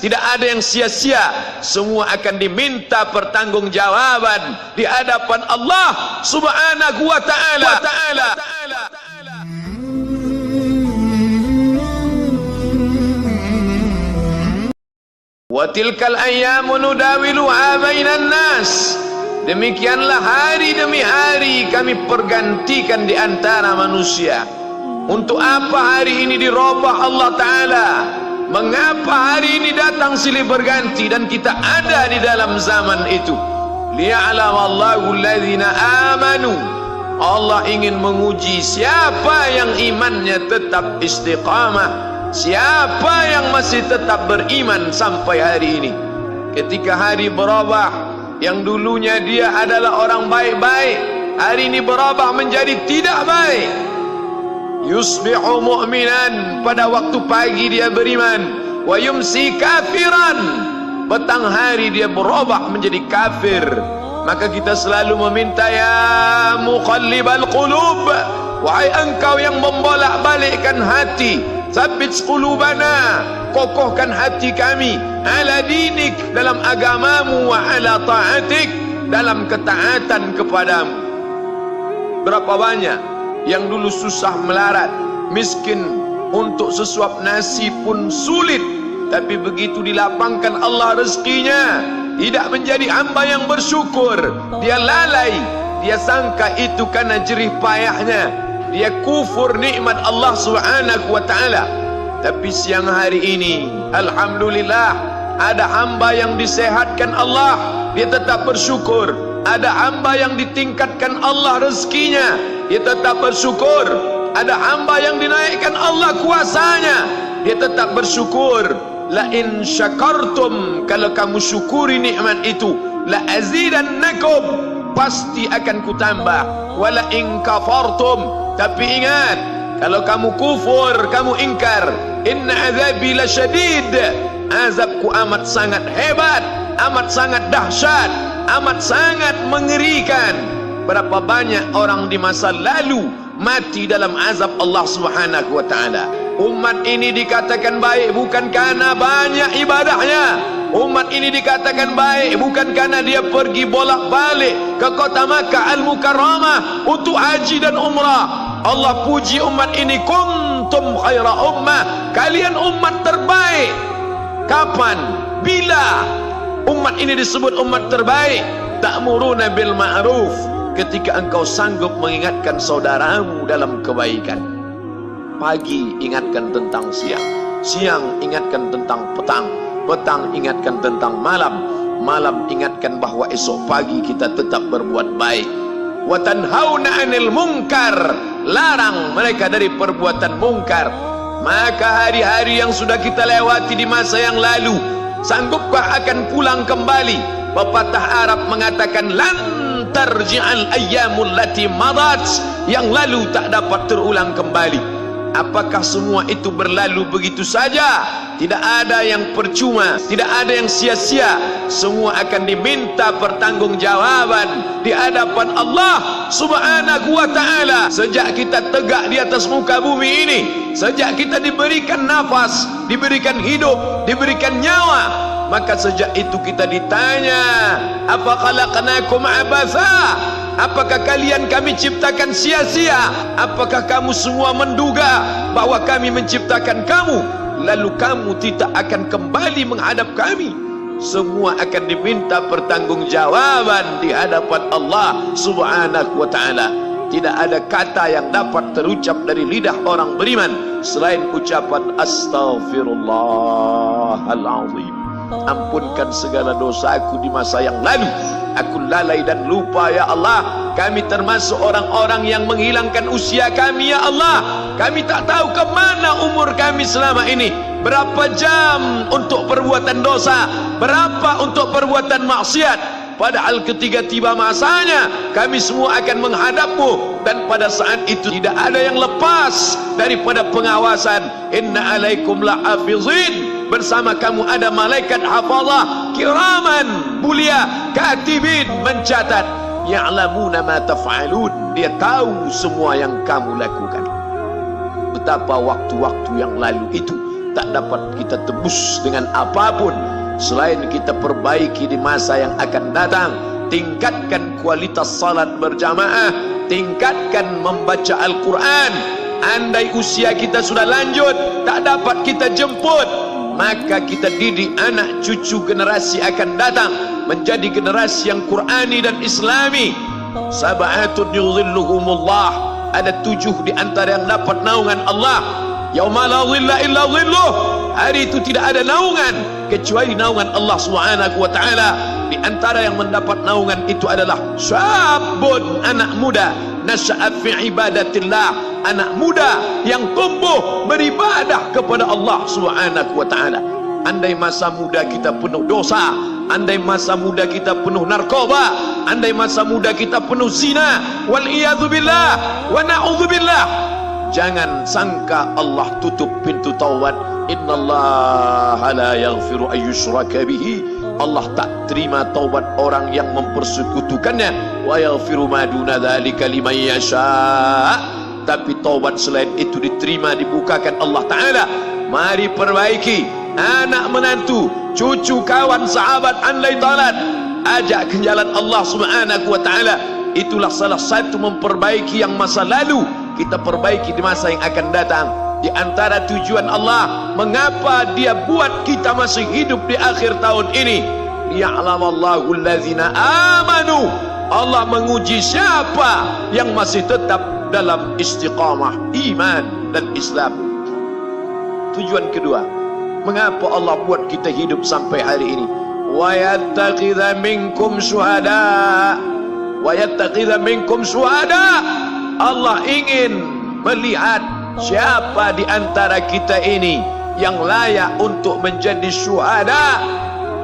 tidak ada yang sia-sia, semua akan diminta pertanggungjawaban di hadapan Allah Subhanahu wa ta'ala. Wa tilkal ayyamu nudawiluha bainan nas. Demikianlah hari demi hari kami pergantikan di antara manusia. Untuk apa hari ini dirubah Allah Ta'ala? Mengapa hari ini datang silih berganti dan kita ada di dalam zaman itu? Liya'lamallahu alladhina amanu. Allah ingin menguji siapa yang imannya tetap istiqamah, siapa yang masih tetap beriman sampai hari ini. Ketika hari berubah, yang dulunya dia adalah orang baik-baik, hari ini berubah menjadi tidak baik. Yusbihu mu'minan, pada waktu pagi dia beriman, wa yumsi kafiran, petang hari dia berubah menjadi kafir. Maka kita selalu meminta, ya muqallibal qulub, wahai engkau yang membolak-balikkan hati, tsabbit qulubana, kokohkan hati kami, ala dinik, dalam agamamu, wa ala ta'atik, dalam ketaatan kepadamu. Berapa banyak yang dulu susah melarat, miskin, untuk sesuap nasi pun sulit, tapi begitu dilapangkan Allah rezekinya, tidak menjadi hamba yang bersyukur. Dia lalai, dia sangka itu karena jerih payahnya, dia kufur nikmat Allah Subhanahu wa ta'ala. Tapi siang hari ini, alhamdulillah, ada hamba yang disehatkan Allah, dia tetap bersyukur. Ada hamba yang ditingkatkan Allah rezekinya, dia tetap bersyukur. Ada hamba yang dinaikkan Allah kuasanya, dia tetap bersyukur. La in syakartum, kalau kamu syukuri nikmat itu, la azidannakum, pasti akan kutambah. Wala in kafartum, tapi ingat, kalau kamu kufur, kamu ingkar, inna azabi lasyadid, azabku amat sangat hebat, amat sangat dahsyat, amat sangat mengerikan. Berapa banyak orang di masa lalu mati dalam azab Allah Subhanahu wa ta'ala. Umat ini dikatakan baik bukan karena banyak ibadahnya. Umat ini dikatakan baik bukan karena dia pergi bolak-balik ke kota Makkah Al-Mukarramah untuk haji dan umrah. Allah puji umat ini, kuntum khaira ummah, kalian umat terbaik. Kapan? Bila umat ini disebut umat terbaik? Ta'muruna bil ma'ruf, ketika engkau sanggup mengingatkan saudaramu dalam kebaikan. Pagi ingatkan tentang siang, siang ingatkan tentang petang, petang ingatkan tentang malam, malam ingatkan bahwa esok pagi kita tetap berbuat baik. Wa tanhauna 'anil munkar, larang mereka dari perbuatan mungkar. Maka hari-hari yang sudah kita lewati di masa yang lalu, sanggupkah akan pulang kembali? Pepatah Arab mengatakan, lan tarji'al ayyamul lati madat, yang lalu tak dapat terulang kembali. Apakah semua itu berlalu begitu saja? Tidak ada yang percuma, tidak ada yang sia-sia. Semua akan diminta pertanggungjawaban di hadapan Allah Subhanahu wa ta'ala. Sejak kita tegak di atas muka bumi ini, sejak kita diberikan nafas, diberikan hidup, diberikan nyawa, maka sejak itu kita ditanya, apa khalaqnakum abatha? Apakah kalian kami ciptakan sia-sia? Apakah kamu semua menduga bahwa kami menciptakan kamu, lalu kamu tidak akan kembali menghadap kami? Semua akan diminta pertanggungjawaban di hadapan Allah Subhanahu wa ta'ala. Tidak ada kata yang dapat terucap dari lidah orang beriman selain ucapan astaghfirullahalazim. Ampunkan segala dosaku di masa yang lalu, aku lalai dan lupa ya Allah. Kami termasuk orang-orang yang menghilangkan usia kami ya Allah. Kami tak tahu ke mana umur kami selama ini. Berapa jam untuk perbuatan dosa, berapa untuk perbuatan maksiat. Padahal ketika tiba masanya, kami semua akan menghadapmu, dan pada saat itu tidak ada yang lepas daripada pengawasan. Inna alaikum lahafizin, bersama kamu ada malaikat hafazah kiraman mulia, katibin, mencatat. Ya'lamuna ma taf'alun, dia tahu semua yang kamu lakukan. Betapa waktu-waktu yang lalu itu tak dapat kita tebus dengan apapun selain kita perbaiki di masa yang akan datang. Tingkatkan kualitas salat berjamaah, tingkatkan membaca Al-Quran. Andai usia kita sudah lanjut, tak dapat kita jemput, maka kita didik anak cucu generasi akan datang menjadi generasi yang Qurani dan Islami. Sab'atun yudhilluhumullah, ada 7 di antara yang dapat naungan Allah. Yauma la dhilla illa dhilluh, hari itu tidak ada naungan kecuali naungan Allah Subhanahu wa taala. Di antara yang mendapat naungan itu adalah syabun, anak muda, nasya'a fi ibadatillah, anak muda yang tumbuh beribadah kepada Allah Subhanahu wa taala. Andai masa muda kita penuh dosa, andai masa muda kita penuh narkoba, andai masa muda kita penuh zina, wal iyadzu billah wa na'udzu billah, jangan sangka Allah tutup pintu taubat. Innallaha la yaghfiru ayyushraka bihi, Allah tak terima taubat orang yang mempersekutukannya. Wa yaghfiru ma duna dzalika liman yasha, tapi taubat selain itu diterima, dibukakan Allah Ta'ala. Mari perbaiki anak menantu, cucu, kawan, sahabat, andai talat, ajak ke jalan Allah Subhanahu wa Ta'ala. Itulah salah satu memperbaiki yang masa lalu, kita perbaiki di masa yang akan datang. Di antara tujuan Allah mengapa Dia buat kita masih hidup di akhir tahun ini, liya'lamallahu allazina amanu, Allah menguji siapa yang masih tetap dalam istiqamah iman dan Islam. Tujuan kedua, mengapa Allah buat kita hidup sampai hari ini? Wa yattakhidha minkum syuhada, wa yattakhidha minkum syuhada, Allah ingin melihat siapa di antara kita ini yang layak untuk menjadi syuhada.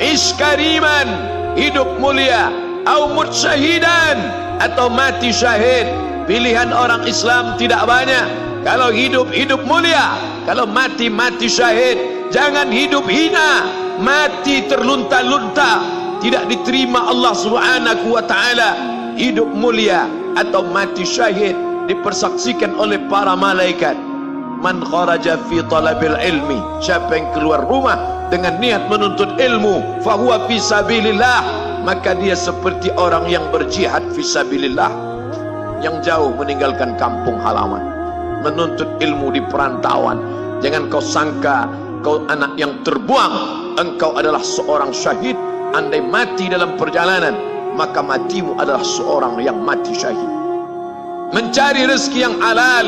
Iskariman, hidup mulia, au mut syahidan, atau mati syahid. Pilihan orang Islam tidak banyak. Kalau hidup, hidup mulia. Kalau mati, mati syahid. Jangan hidup hina, mati terlunta-lunta, tidak diterima Allah Subhanahu wa ta'ala. Hidup mulia atau mati syahid dipersaksikan oleh para malaikat. Man kharaja fi talabil ilmi, siapa yang keluar rumah dengan niat menuntut ilmu, fahuwa fi sabilillah, maka dia seperti orang yang berjihad fi sabilillah, yang jauh meninggalkan kampung halaman, menuntut ilmu di perantauan. Jangan kau sangka kau anak yang terbuang, engkau adalah seorang syahid. Andai mati dalam perjalanan, maka matimu adalah seorang yang mati syahid. Mencari rezeki yang halal,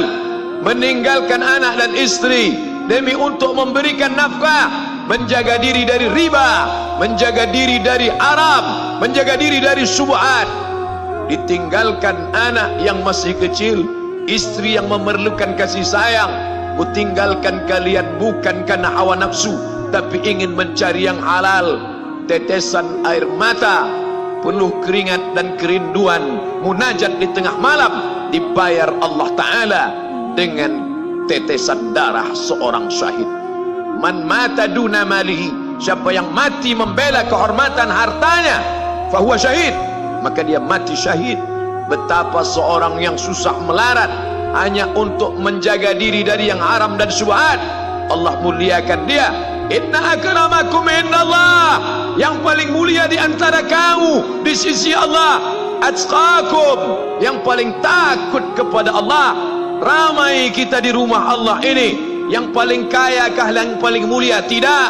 meninggalkan anak dan istri demi untuk memberikan nafkah, menjaga diri dari riba, menjaga diri dari haram, menjaga diri dari syubhat. Ditinggalkan anak yang masih kecil, istri yang memerlukan kasih sayang. Kutinggalkan kalian bukan karena hawa nafsu, tapi ingin mencari yang halal. Tetesan air mata, penuh keringat dan kerinduan, munajat di tengah malam, dibayar Allah Ta'ala dengan tetesan darah seorang syahid. Man mata duna malihi, siapa yang mati membela kehormatan hartanya, fahuwa syahid, maka dia mati syahid. Betapa seorang yang susah melarat hanya untuk menjaga diri dari yang haram dan syubhat, Allah muliakan dia. Inna akramakum indallah, yang paling mulia di antara kamu di sisi Allah, atqakum, yang paling takut kepada Allah. Ramai kita di rumah Allah ini, yang paling kaya kah yang paling mulia? Tidak.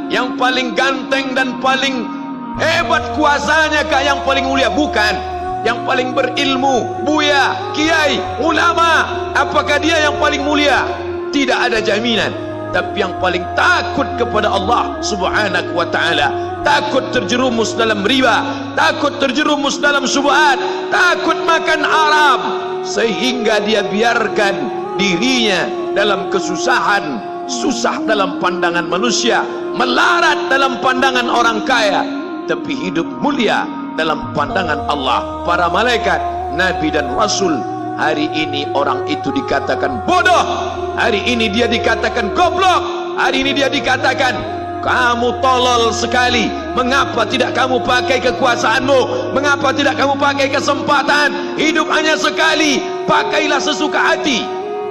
Yang paling ganteng dan paling hebat kuasanya kah yang paling mulia? Bukan. Yang paling berilmu, buya, kiai, ulama, apakah dia yang paling mulia? Tidak ada jaminan. Tapi yang paling takut kepada Allah Subhanahu wa ta'ala, takut terjerumus dalam riba, takut terjerumus dalam syubhat, takut makan haram, sehingga dia biarkan dirinya dalam kesusahan, susah dalam pandangan manusia, melarat dalam pandangan orang kaya, tapi hidup mulia dalam pandangan Allah, para malaikat, nabi dan rasul. Hari ini orang itu dikatakan bodoh, hari ini dia dikatakan goblok, hari ini dia dikatakan kamu tolol sekali. Mengapa tidak kamu pakai kekuasaanmu? Mengapa tidak kamu pakai kesempatan? Hidup hanya sekali, pakailah sesuka hati.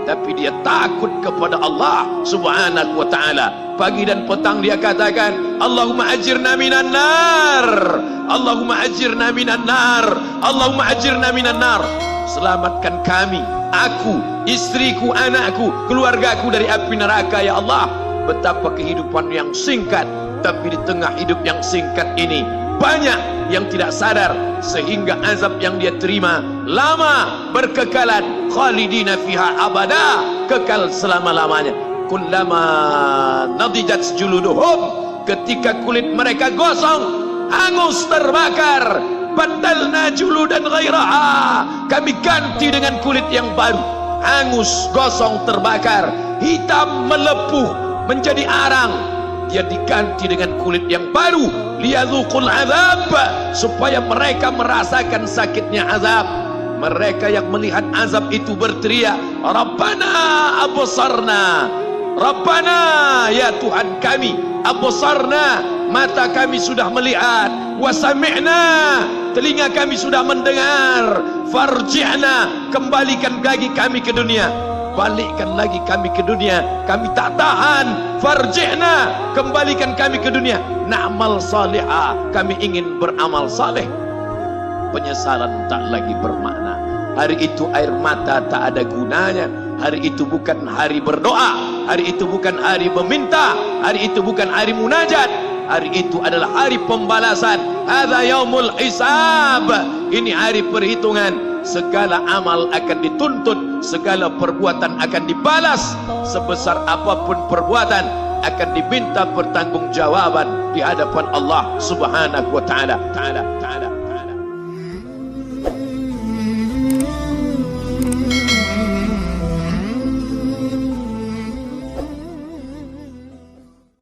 tapi dia takut kepada Allah subhanahu wa ta'ala. Pagi dan petang dia katakan, Allahumma ajirna minan nar, Allahumma ajirna minan nar, Allahumma ajirna minan nar. Selamatkan kami, aku, istriku, anakku, keluargaku dari api neraka ya Allah. Betapa kehidupan yang singkat, tapi di tengah hidup yang singkat ini banyak yang tidak sadar, sehingga azab yang dia terima lama, berkekalan, khalidina fiha abada, kekal selama-lamanya. Kullama nadijat juluduhum, ketika kulit mereka gosong, hangus, terbakar, badalna juludan ghairaha, kami ganti dengan kulit yang baru. Hangus, gosong, terbakar, hitam, melepuh, menjadi arang, dia diganti dengan kulit yang baru. Liyadzuqul azab, supaya mereka merasakan sakitnya azab. Mereka yang melihat azab itu berteriak, Rabbana absarna, Rabbana ya Tuhan kami, absarna, mata kami sudah melihat, wa sami'na, telinga kami sudah mendengar, farji'na, kembalikan lagi kami ke dunia. Balikkan lagi kami ke dunia, kami tak tahan. Farji'na, kembalikan kami ke dunia. Na'mal salihah, kami ingin beramal saleh. Penyesalan tak lagi bermakna. Hari itu air mata tak ada gunanya. Hari itu bukan hari berdoa, hari itu bukan hari meminta, hari itu bukan hari munajat. Hari itu adalah hari pembalasan. Hadza yaumul hisab, ini hari perhitungan. Segala amal akan dituntut, segala perbuatan akan dibalas. Sebesar apapun perbuatan akan diminta pertanggungjawaban di hadapan Allah subhanahu wa ta'ala.